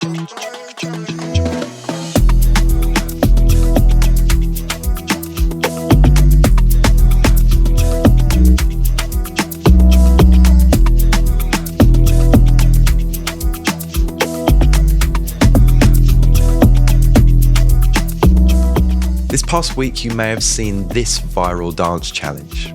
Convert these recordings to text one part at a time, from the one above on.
This past week, you may have seen this viral dance challenge.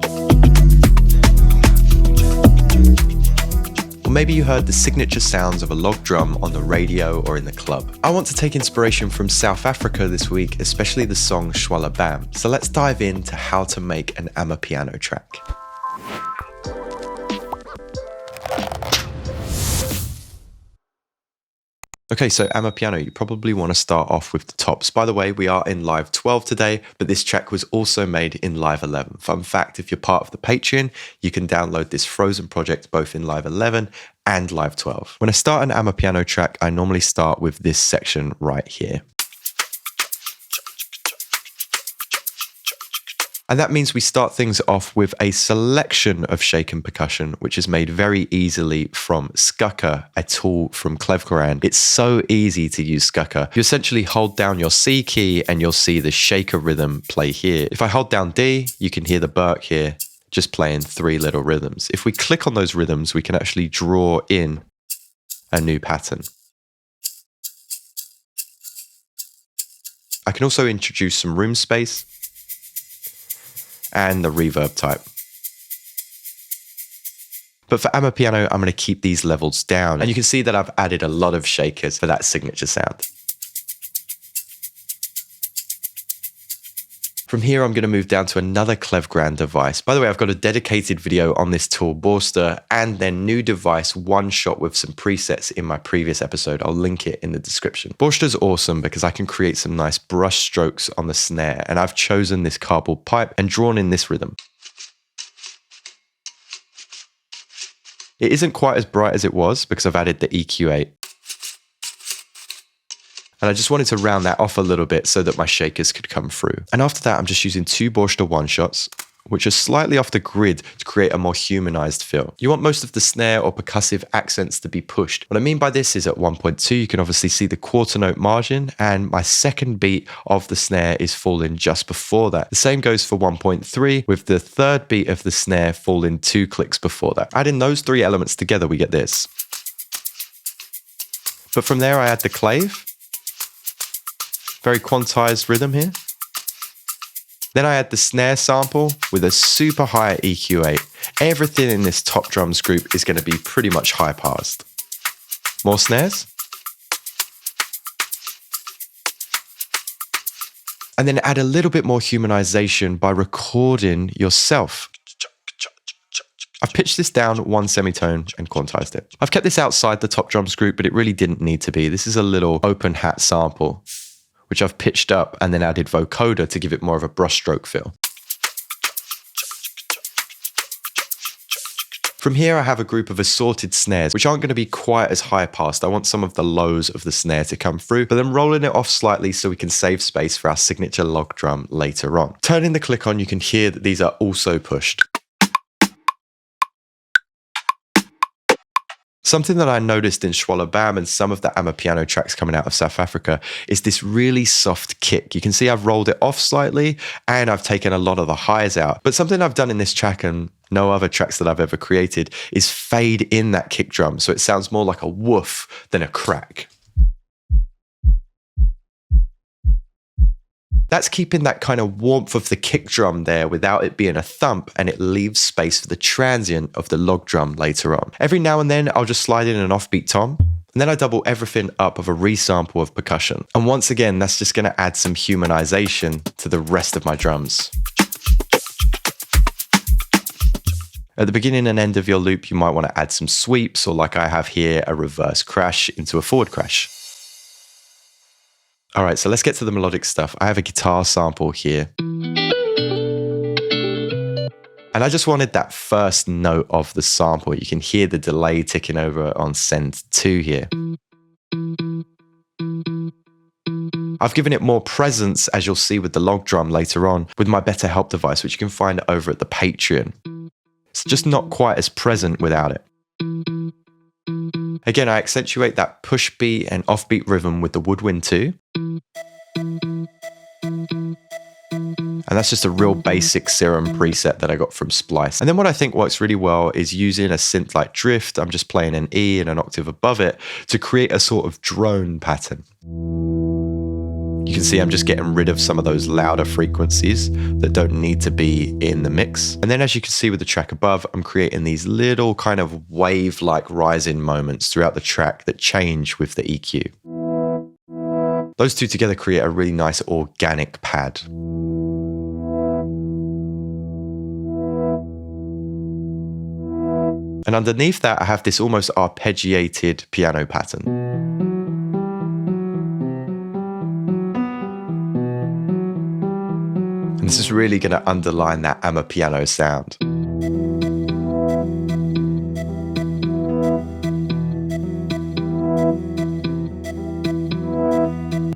Or maybe you heard the signature sounds of a log drum on the radio or in the club. I want to take inspiration from South Africa this week, especially the song Shwala Bam. So let's dive into how to make an Amapiano track. Okay, so Amapiano, you probably want to start off with the tops. By the way, we are in Live 12 today, but this track was also made in Live 11. Fun fact, if you're part of the Patreon, you can download this frozen project both in Live 11 and Live 12. When I start an Amapiano track, I normally start with this section right here. And that means we start things off with a selection of shaken percussion, which is made very easily from Skukker, a tool from Clevcoran. It's so easy to use Skukker. You essentially hold down your C key and you'll see the shaker rhythm play here. If I hold down D, you can hear the Burke here, just playing 3 little rhythms. If we click on those rhythms, we can actually draw in a new pattern. I can also introduce some room space and the reverb type. But for Amapiano, I'm going to keep these levels down. And you can see that I've added a lot of shakers for that signature sound. From here, I'm going to move down to another Clevcoran device. By the way, I've got a dedicated video on this tool, Borster, and their new device, One Shot, with some presets in my previous episode. I'll link it in the description. Borster's awesome because I can create some nice brush strokes on the snare, and I've chosen this cardboard pipe and drawn in this rhythm. It isn't quite as bright as it was because I've added the EQ8. And I just wanted to round that off a little bit so that my shakers could come through. And after that, I'm just using 2 Borster one-shots, which are slightly off the grid to create a more humanized feel. You want most of the snare or percussive accents to be pushed. What I mean by this is at 1.2, you can obviously see the quarter note margin, and my second beat of the snare is falling just before that. The same goes for 1.3, with the third beat of the snare falling 2 clicks before that. Adding those 3 elements together, we get this. But from there, I add the clave. Very quantized rhythm here. Then I add the snare sample with a super high EQ8. Everything in this top drums group is going to be pretty much high passed. More snares. And then add a little bit more humanization by recording yourself. I've pitched this down 1 semitone and quantized it. I've kept this outside the top drums group, but it really didn't need to be. This is a little open hat sample, which I've pitched up and then added vocoder to give it more of a brushstroke feel. From here, I have a group of assorted snares, which aren't going to be quite as high passed. I want some of the lows of the snare to come through, but then rolling it off slightly so we can save space for our signature log drum later on. Turning the click on, you can hear that these are also pushed. Something that I noticed in Shwala Bam and some of the Amapiano tracks coming out of South Africa is this really soft kick. You can see I've rolled it off slightly and I've taken a lot of the highs out. But something I've done in this track and no other tracks that I've ever created is fade in that kick drum so it sounds more like a woof than a crack. That's keeping that kind of warmth of the kick drum there without it being a thump, and it leaves space for the transient of the log drum later on. Every now and then, I'll just slide in an offbeat tom, and then I double everything up of a resample of percussion. And once again, that's just going to add some humanization to the rest of my drums. At the beginning and end of your loop, you might want to add some sweeps, or like I have here, a reverse crash into a forward crash. All right, so let's get to the melodic stuff. I have a guitar sample here. And I just wanted that first note of the sample. You can hear the delay ticking over on send 2 here. I've given it more presence, as you'll see with the log drum later on, with my Better Help device, which you can find over at the Patreon. It's just not quite as present without it. Again, I accentuate that push beat and offbeat rhythm with the woodwind too. And that's just a real basic serum preset that I got from Splice. And then what I think works really well is using a synth like drift. I'm just playing an E and an octave above it to create a sort of drone pattern. You can see I'm just getting rid of some of those louder frequencies that don't need to be in the mix. And then as you can see with the track above, I'm creating these little kind of wave-like rising moments throughout the track that change with the EQ. Those two together create a really nice organic pad. And underneath that, I have this almost arpeggiated piano pattern. And this is really going to underline that Amapiano sound.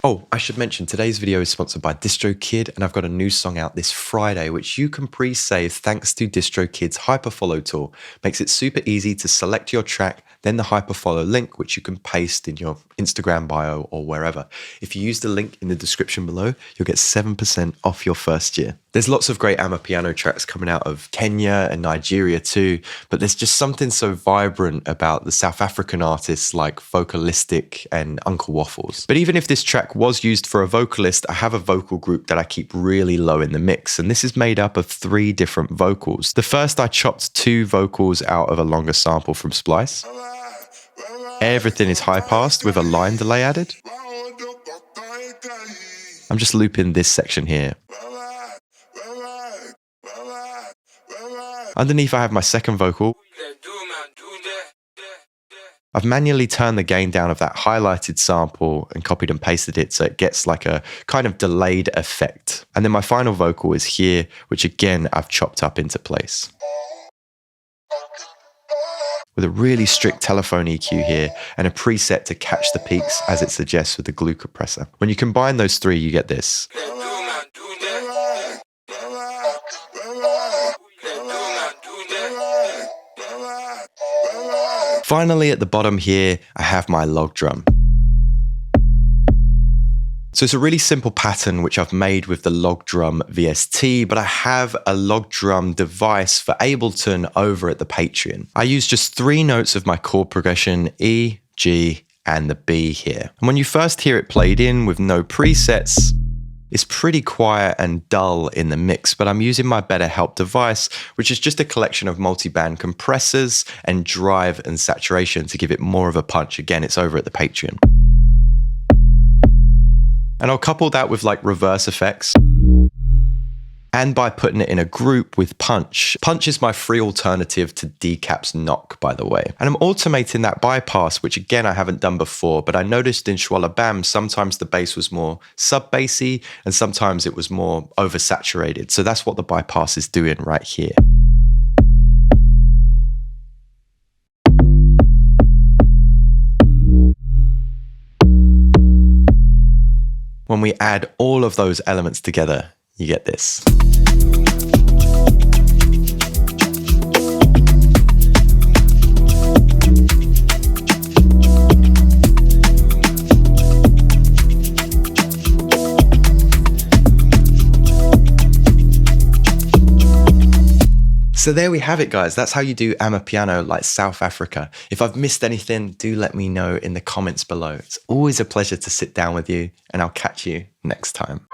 Oh, I should mention today's video is sponsored by DistroKid, and I've got a new song out this Friday, which you can pre-save thanks to DistroKid's Hyperfollow tool. Makes it super easy to select your track, then the Hyperfollow link, which you can paste in your Instagram bio or wherever. If you use the link in the description below, you'll get 7% off your first year. There's lots of great Amapiano tracks coming out of Kenya and Nigeria too, but there's just something so vibrant about the South African artists like Vocalistic and Uncle Waffles. But even if this track was used for a vocalist, I have a vocal group that I keep really low in the mix, and this is made up of 3 different vocals. The first, I chopped 2 vocals out of a longer sample from Splice. Everything is high passed with a line delay added. I'm just looping this section here. Underneath I have my second vocal. I've manually turned the gain down of that highlighted sample and copied and pasted it so it gets like a kind of delayed effect. And then my final vocal is here, which again I've chopped up into place. With a really strict telephone EQ here and a preset to catch the peaks as it suggests with the glue compressor. When you combine those 3, you get this. Finally, at the bottom here, I have my log drum. So it's a really simple pattern which I've made with the log drum VST, but I have a log drum device for Ableton over at the Patreon. I use just 3 notes of my chord progression, E, G, and the B here. And when you first hear it played in with no presets, it's pretty quiet and dull in the mix, but I'm using my BetterHelp device, which is just a collection of multi-band compressors and drive and saturation to give it more of a punch. Again, it's over at the Patreon. And I'll couple that with like reverse effects. And by putting it in a group with punch. Punch is my free alternative to Decap's knock, by the way. And I'm automating that bypass, which again, I haven't done before, but I noticed in Shwala Bam, sometimes the bass was more sub-bassy and sometimes it was more oversaturated. So that's what the bypass is doing right here. When we add all of those elements together, you get this. So there we have it, guys. That's how you do Amapiano like South Africa. If I've missed anything, do let me know in the comments below. It's always a pleasure to sit down with you, and I'll catch you next time.